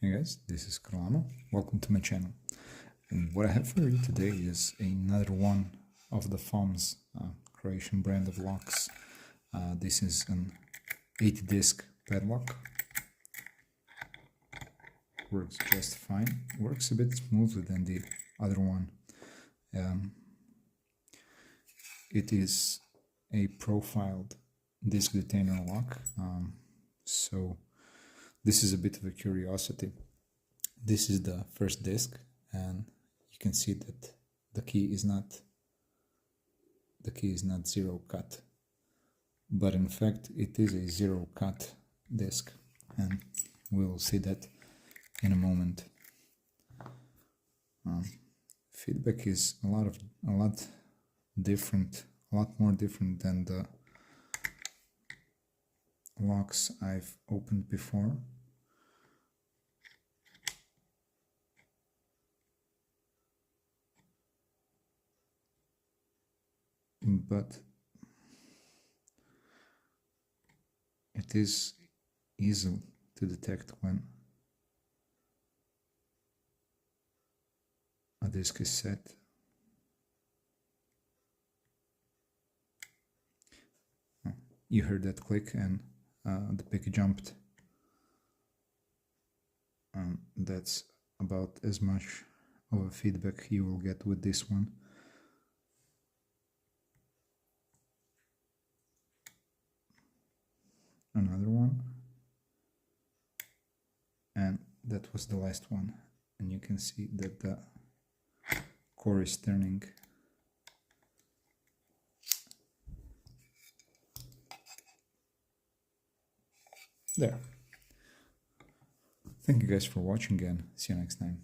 Hey guys, this is Carlano. Welcome to my channel. And what I have for you today is another one of the FOM's Croatian brand of locks. This is an 8-disc padlock. Works just fine. Works a bit smoother than the other one. It is a profiled disc detainer lock. So this is a bit of a curiosity. This is the first disc, and you can see that the key is not zero cut, but in fact it is a zero cut disc, and we'll see that in a moment. Feedback is a lot more different than the locks I've opened before. But it is easy to detect when a disc is set. You heard that click and the pick jumped. That's about as much of a feedback you will get with this one. Another one, and that was the last one, and you can see that the core is turning. There. Thank you guys for watching, and see you next time.